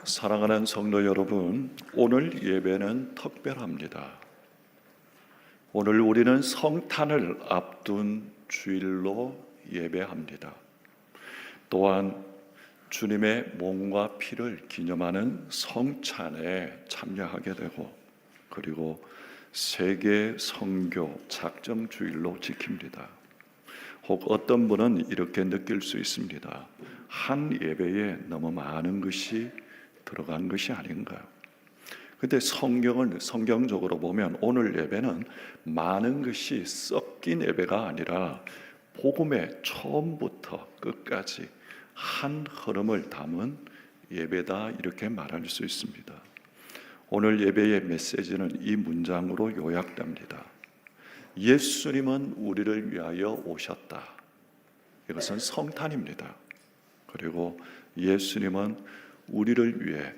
사랑하는 성도 여러분, 오늘 예배는 특별합니다. 오늘 우리는 성탄을 앞둔 주일로 예배합니다. 또한 주님의 몸과 피를 기념하는 성찬에 참여하게 되고, 그리고 세계 선교 작정 주일로 지킵니다. 혹 어떤 분은 이렇게 느낄 수 있습니다. 한 예배에 너무 많은 것이 들어간 것이 아닌가. 근데 성경적으로 보면 오늘 예배는 많은 것이 섞인 예배가 아니라 복음의 처음부터 끝까지 한 흐름을 담은 예배다, 이렇게 말할 수 있습니다. 오늘 예배의 메시지는 이 문장으로 요약됩니다. 예수님은 우리를 위하여 오셨다. 이것은 성탄입니다. 그리고 예수님은 우리를 위해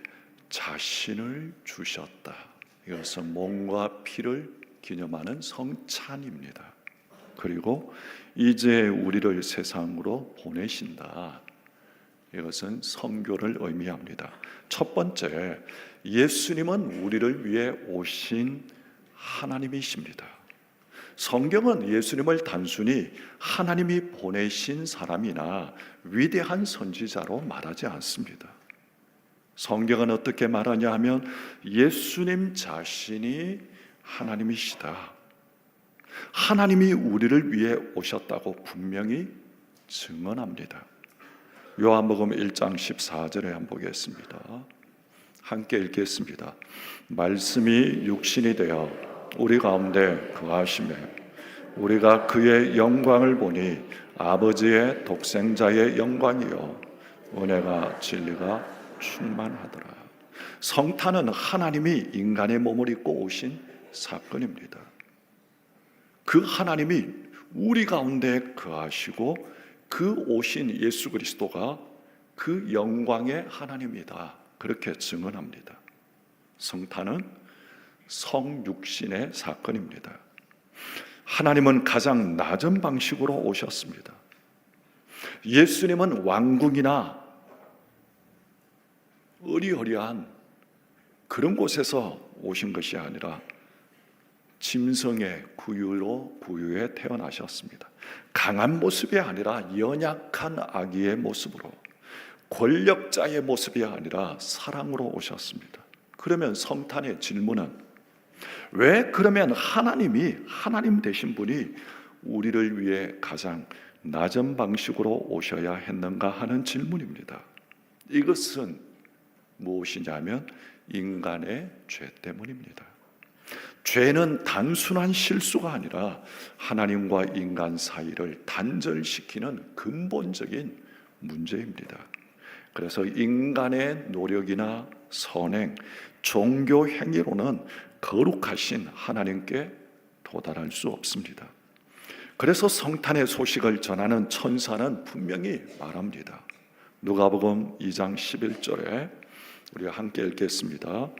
자신을 주셨다. 이것은 몸과 피를 기념하는 성찬입니다. 그리고 이제 우리를 세상으로 보내신다. 이것은 선교를 의미합니다. 첫 번째, 예수님은 우리를 위해 오신 하나님이십니다. 성경은 예수님을 단순히 하나님이 보내신 사람이나 위대한 선지자로 말하지 않습니다. 성경은 어떻게 말하냐 하면 예수님 자신이 하나님이시다. 하나님이 우리를 위해 오셨다고 분명히 증언합니다. 요한복음 1장 14절에 한번 보겠습니다. 함께 읽겠습니다. 말씀이 육신이 되어 우리 가운데 거하시매 우리가 그의 영광을 보니 아버지의 독생자의 영광이요 은혜가 진리가 충만하더라. 성탄은 하나님이 인간의 몸을 입고 오신 사건입니다. 그 하나님이 우리 가운데 거하시고 그 오신 예수 그리스도가 그 영광의 하나님이다, 그렇게 증언합니다. 성탄은 성육신의 사건입니다. 하나님은 가장 낮은 방식으로 오셨습니다. 예수님은 왕궁이나 어리어리한 그런 곳에서 오신 것이 아니라 짐승의 구유에 태어나셨습니다. 강한 모습이 아니라 연약한 아기의 모습으로, 권력자의 모습이 아니라 사랑으로 오셨습니다. 그러면 성탄의 질문은 왜 그러면 하나님 되신 분이 우리를 위해 가장 낮은 방식으로 오셔야 했는가 하는 질문입니다. 이것은 무엇이냐면 인간의 죄 때문입니다. 죄는 단순한 실수가 아니라 하나님과 인간 사이를 단절시키는 근본적인 문제입니다. 그래서 인간의 노력이나 선행, 종교 행위로는 거룩하신 하나님께 도달할 수 없습니다. 그래서 성탄의 소식을 전하는 천사는 분명히 말합니다. 누가복음 2장 11절에 우리가 함께 읽겠습니다.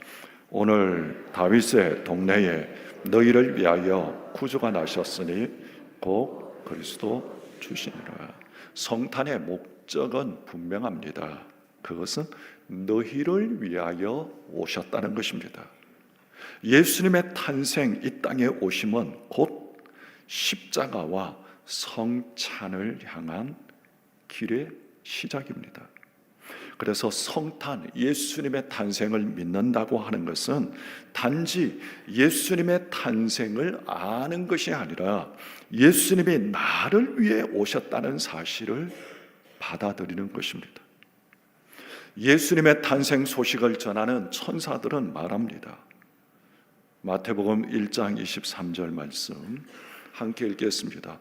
오늘 다윗의 동네에 너희를 위하여 구주가 나셨으니 곧 그리스도 주시니라. 성탄의 목적은 분명합니다. 그것은 너희를 위하여 오셨다는 것입니다. 예수님의 탄생, 이 땅에 오심은 곧 십자가와 성찬을 향한 길의 시작입니다. 그래서 성탄, 예수님의 탄생을 믿는다고 하는 것은 단지 예수님의 탄생을 아는 것이 아니라 예수님이 나를 위해 오셨다는 사실을 받아들이는 것입니다. 예수님의 탄생 소식을 전하는 천사들은 말합니다. 마태복음 1장 23절 말씀 함께 읽겠습니다.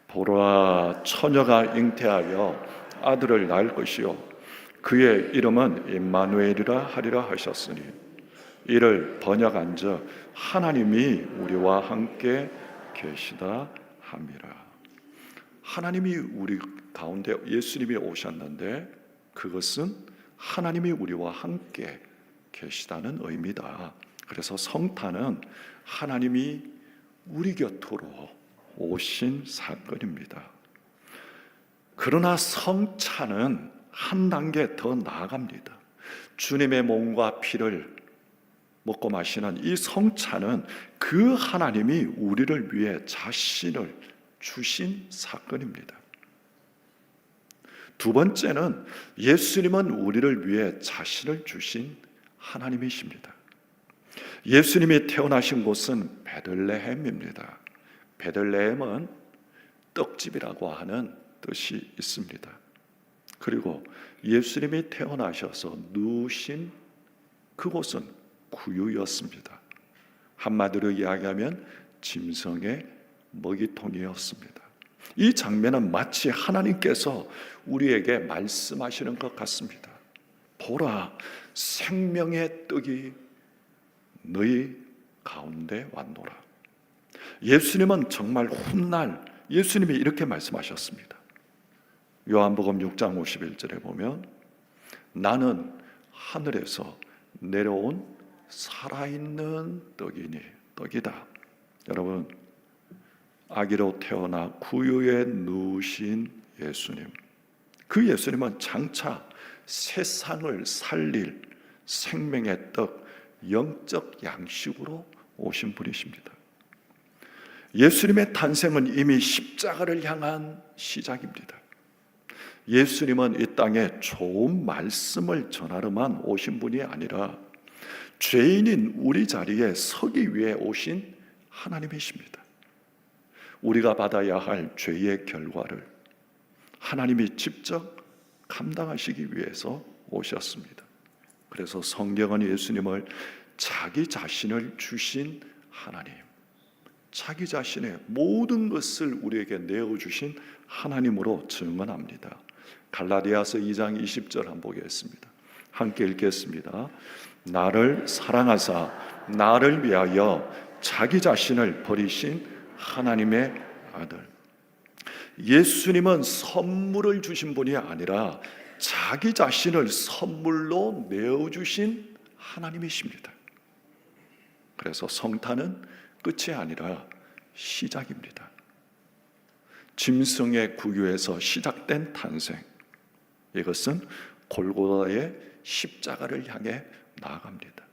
보라, 처녀가 잉태하여 아들을 낳을 것이요 그의 이름은 임마누엘이라 하리라 하셨으니 이를 번역한즉 하나님이 우리와 함께 계시다 함이라. 하나님이 우리 가운데 예수님이 오셨는데 그것은 하나님이 우리와 함께 계시다는 의미다. 그래서 성탄은 하나님이 우리 곁으로 오신 사건입니다. 그러나 성찬은 한 단계 더 나아갑니다. 주님의 몸과 피를 먹고 마시는 이 성찬은 그 하나님이 우리를 위해 자신을 주신 사건입니다. 두 번째는 예수님은 우리를 위해 자신을 주신 하나님이십니다. 예수님이 태어나신 곳은 베들레헴입니다. 베들레헴은 떡집이라고 하는 뜻이 있습니다. 그리고 예수님이 태어나셔서 누우신 그곳은 구유였습니다. 한마디로 이야기하면 짐승의 먹이통이었습니다. 이 장면은 마치 하나님께서 우리에게 말씀하시는 것 같습니다. 보라, 생명의 떡이 너희 가운데 왔노라. 예수님은 정말 훗날 예수님이 이렇게 말씀하셨습니다. 요한복음 6장 51절에 보면 나는 하늘에서 내려온 살아있는 떡이다. 여러분, 아기로 태어나 구유에 누우신 예수님, 그 예수님은 장차 세상을 살릴 생명의 떡, 영적 양식으로 오신 분이십니다. 예수님의 탄생은 이미 십자가를 향한 시작입니다. 예수님은 이 땅에 좋은 말씀을 전하러만 오신 분이 아니라 죄인인 우리 자리에 서기 위해 오신 하나님이십니다. 우리가 받아야 할 죄의 결과를 하나님이 직접 감당하시기 위해서 오셨습니다. 그래서 성경은 예수님을 자기 자신을 주신 하나님, 자기 자신의 모든 것을 우리에게 내어주신 하나님으로 증언합니다. 갈라디아서 2장 20절 한번 보겠습니다. 함께 읽겠습니다. 나를 사랑하사 나를 위하여 자기 자신을 버리신 하나님의 아들. 예수님은 선물을 주신 분이 아니라 자기 자신을 선물로 내어주신 하나님이십니다. 그래서 성탄은 끝이 아니라 시작입니다. 짐승의 구유에서 시작된 탄생, 이것은 골고다의 십자가를 향해 나아갑니다.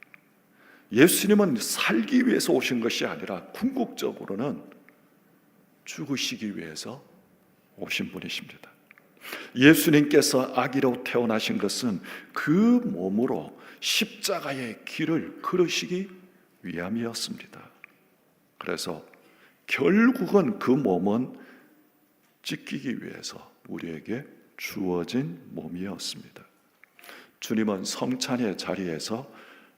예수님은 살기 위해서 오신 것이 아니라 궁극적으로는 죽으시기 위해서 오신 분이십니다. 예수님께서 아기로 태어나신 것은 그 몸으로 십자가의 길을 걸으시기 위함이었습니다. 그래서 결국은 그 몸은 찢기기 위해서 우리에게 주어진 몸이었습니다. 주님은 성찬의 자리에서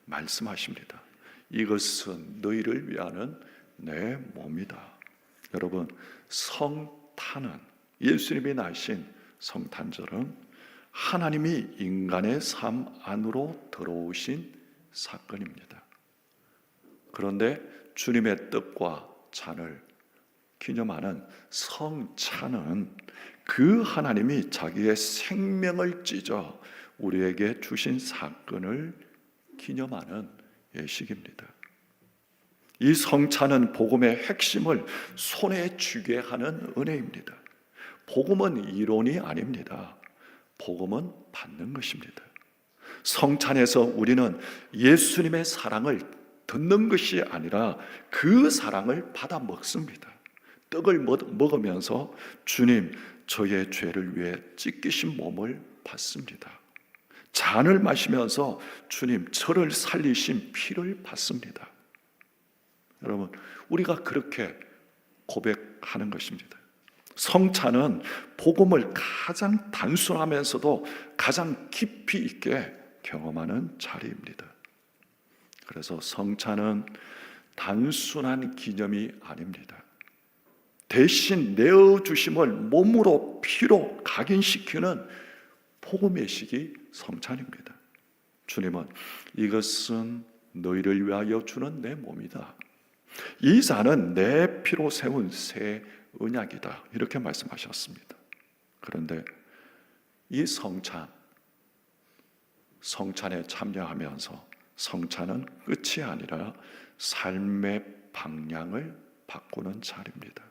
말씀하십니다. 이것은 너희를 위하는 내 몸이다. 여러분, 성탄은, 예수님이 나신 성탄절은 하나님이 인간의 삶 안으로 들어오신 사건입니다. 그런데 주님의 떡과 잔을 기념하는 성찬은 그 하나님이 자기의 생명을 찢어 우리에게 주신 사건을 기념하는 예식입니다. 이 성찬은 복음의 핵심을 손에 쥐게 하는 은혜입니다. 복음은 이론이 아닙니다. 복음은 받는 것입니다. 성찬에서 우리는 예수님의 사랑을 듣는 것이 아니라 그 사랑을 받아 먹습니다. 떡을 먹으면서 주님, 저의 죄를 위해 찢기신 몸을 받습니다. 잔을 마시면서 주님, 저를 살리신 피를 받습니다. 여러분, 우리가 그렇게 고백하는 것입니다. 성찬은 복음을 가장 단순하면서도 가장 깊이 있게 경험하는 자리입니다. 그래서 성찬은 단순한 기념이 아닙니다. 대신 내어주심을 몸으로 피로 각인시키는 복음의식이 성찬입니다. 주님은 이것은 너희를 위하여 주는 내 몸이다. 이 잔은 내 피로 세운 새 언약이다. 이렇게 말씀하셨습니다. 그런데 이 성찬에 참여하면서 성찬은 끝이 아니라 삶의 방향을 바꾸는 자리입니다.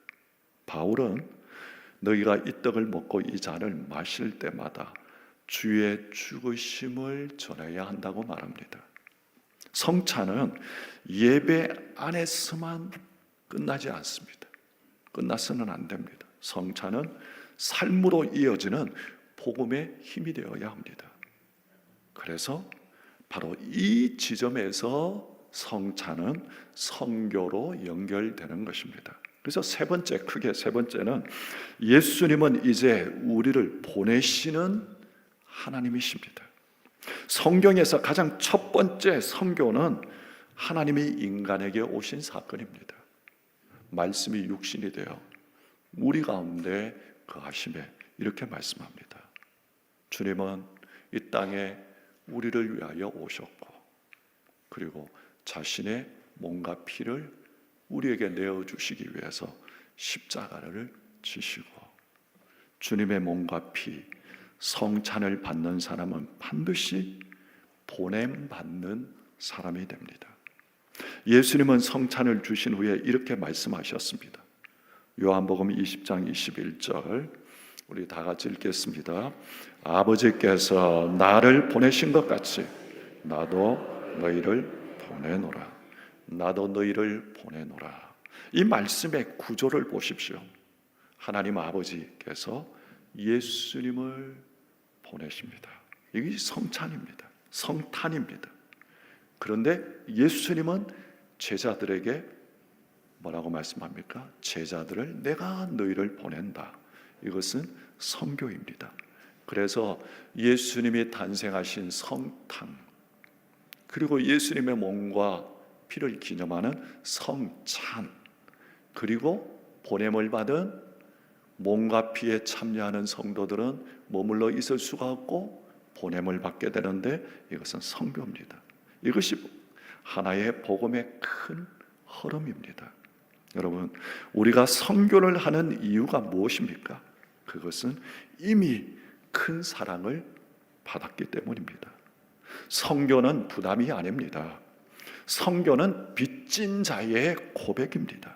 바울은 너희가 이 떡을 먹고 이 잔을 마실 때마다 주의 죽으심을 전해야 한다고 말합니다. 성찬은 예배 안에서만 끝나지 않습니다. 끝나서는 안 됩니다. 성찬은 삶으로 이어지는 복음의 힘이 되어야 합니다. 그래서 바로 이 지점에서 성찬은 선교로 연결되는 것입니다. 그래서 크게 세 번째는 예수님은 이제 우리를 보내시는 하나님이십니다. 성경에서 가장 첫 번째 선교는 하나님이 인간에게 오신 사건입니다. 말씀이 육신이 되어 우리 가운데 거하심에 이렇게 말씀합니다. 주님은 이 땅에 우리를 위하여 오셨고, 그리고 자신의 몸과 피를 우리에게 내어주시기 위해서 십자가를 지시고, 주님의 몸과 피, 성찬을 받는 사람은 반드시 보냄받는 사람이 됩니다. 예수님은 성찬을 주신 후에 이렇게 말씀하셨습니다. 요한복음 20장 21절 우리 다 같이 읽겠습니다. 아버지께서 나를 보내신 것 같이 나도 너희를 보내노라. 나도 너희를 보내노라. 이 말씀의 구조를 보십시오. 하나님 아버지께서 예수님을 보내십니다. 이게 성찬입니다. 성탄입니다. 그런데 예수님은 제자들에게 뭐라고 말씀합니까? 제자들을 내가 너희를 보낸다. 이것은 선교입니다. 그래서 예수님이 탄생하신 성탄, 그리고 예수님의 몸과 피를 기념하는 성찬, 그리고 보냄을 받은 몸과 피에 참여하는 성도들은 머물러 있을 수가 없고 보냄을 받게 되는데 이것은 선교입니다. 이것이 하나의 복음의 큰 흐름입니다. 여러분, 우리가 선교를 하는 이유가 무엇입니까? 그것은 이미 큰 사랑을 받았기 때문입니다. 선교는 부담이 아닙니다. 선교는 빚진 자의 고백입니다.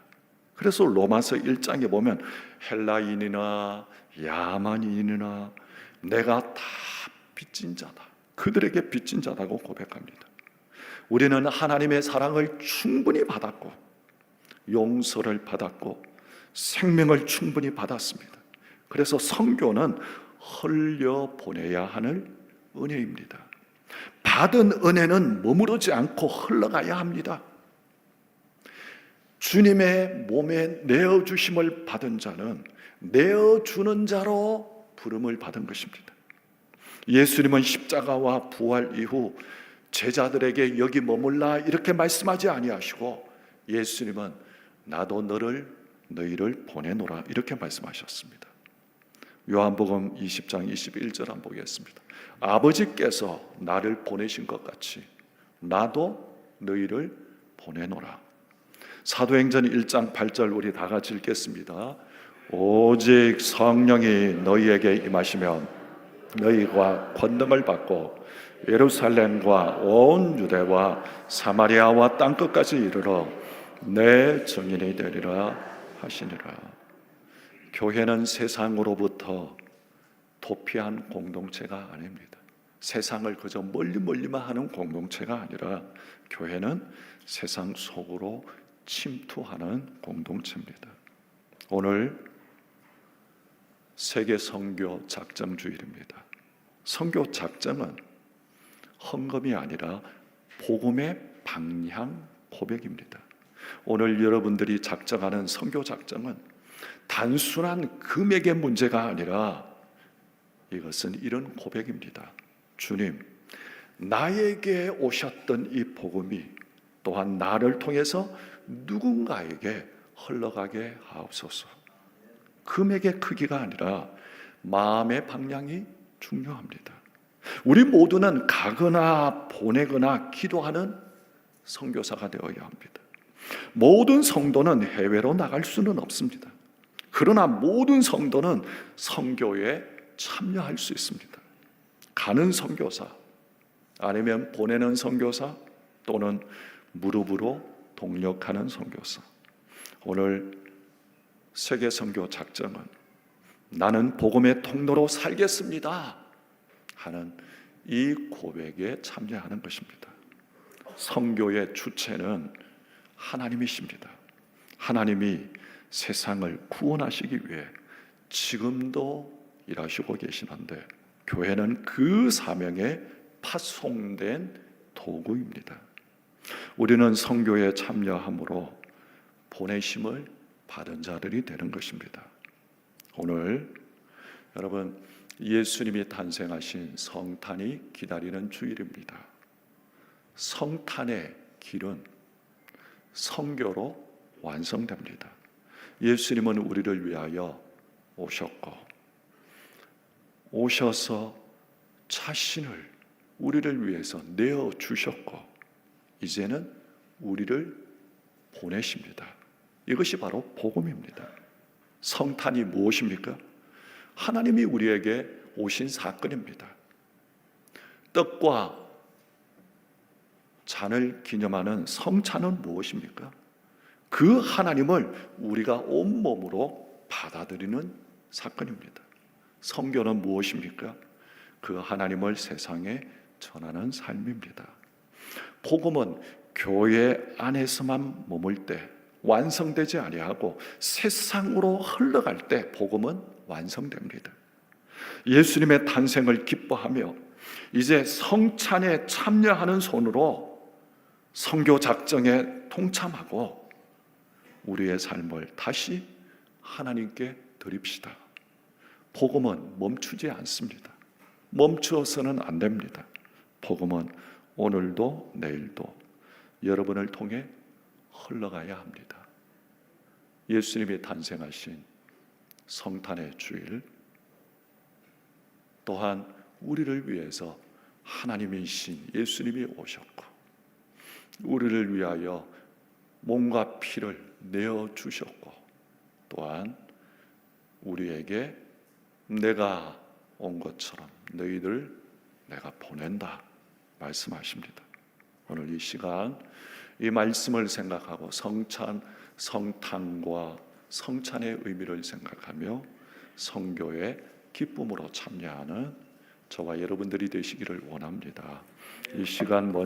그래서 로마서 1장에 보면 헬라인이나 야만인이나 내가 다 빚진 자다, 그들에게 빚진 자다고 고백합니다. 우리는 하나님의 사랑을 충분히 받았고 용서를 받았고 생명을 충분히 받았습니다. 그래서 선교는 흘려보내야 하는 은혜입니다. 받은 은혜는 머무르지 않고 흘러가야 합니다. 주님의 몸에 내어주심을 받은 자는 내어주는 자로 부름을 받은 것입니다. 예수님은 십자가와 부활 이후 제자들에게 여기 머물라 이렇게 말씀하지 아니하시고 예수님은 나도 너희를 보내노라 이렇게 말씀하셨습니다. 요한복음 20장 21절 한번 보겠습니다. 아버지께서 나를 보내신 것 같이 나도 너희를 보내노라. 사도행전 1장 8절 우리 다 같이 읽겠습니다. 오직 성령이 너희에게 임하시면 너희가 권능을 받고 예루살렘과 온 유대와 사마리아와 땅끝까지 이르러 내 증인이 되리라 하시니라. 교회는 세상으로부터 도피한 공동체가 아닙니다. 세상을 그저 멀리만 하는 공동체가 아니라 교회는 세상 속으로 침투하는 공동체입니다. 오늘 세계 선교 작정 주일입니다. 선교 작정은 헌금이 아니라 복음의 방향 고백입니다. 오늘 여러분들이 작정하는 선교 작정은 단순한 금액의 문제가 아니라 이것은 이런 고백입니다. 주님, 나에게 오셨던 이 복음이 또한 나를 통해서 누군가에게 흘러가게 하옵소서. 금액의 크기가 아니라 마음의 방향이 중요합니다. 우리 모두는 가거나 보내거나 기도하는 선교사가 되어야 합니다. 모든 성도는 해외로 나갈 수는 없습니다. 그러나 모든 성도는 선교에 참여할 수 있습니다. 가는 선교사 아니면 보내는 선교사 또는 무릎으로 동력하는 선교사. 오늘 세계 선교 작정은 나는 복음의 통로로 살겠습니다 하는 이 고백에 참여하는 것입니다. 선교의 주체는 하나님이십니다. 하나님이 세상을 구원하시기 위해 지금도 일하시고 계시는데 교회는 그 사명에 파송된 도구입니다. 우리는 선교에 참여함으로 보내심을 받은 자들이 되는 것입니다. 오늘 여러분, 예수님이 탄생하신 성탄이 기다리는 주일입니다. 성탄의 길은 선교로 완성됩니다. 예수님은 우리를 위하여 오셨고, 오셔서 자신을 우리를 위해서 내어주셨고, 이제는 우리를 보내십니다. 이것이 바로 복음입니다. 성탄이 무엇입니까? 하나님이 우리에게 오신 사건입니다. 떡과 잔을 기념하는 성찬은 무엇입니까? 그 하나님을 우리가 온몸으로 받아들이는 사건입니다. 선교는 무엇입니까? 그 하나님을 세상에 전하는 삶입니다. 복음은 교회 안에서만 머물 때 완성되지 아니하고 세상으로 흘러갈 때 복음은 완성됩니다. 예수님의 탄생을 기뻐하며 이제 성찬에 참여하는 손으로 선교 작정에 동참하고 우리의 삶을 다시 하나님께 드립시다. 복음은 멈추지 않습니다. 멈추어서는 안 됩니다. 복음은 오늘도 내일도 여러분을 통해 흘러가야 합니다. 예수님이 탄생하신 성탄의 주일, 또한 우리를 위해서 하나님이신 예수님이 오셨고 우리를 위하여 몸과 피를 내어주셨고 또한 우리에게 내가 온 것처럼 너희들 내가 보낸다 말씀하십니다. 오늘 이 시간 이 말씀을 생각하고 성탄과 성찬의 의미를 생각하며 선교의 기쁨으로 참여하는 저와 여러분들이 되시기를 원합니다. 이 시간 먼저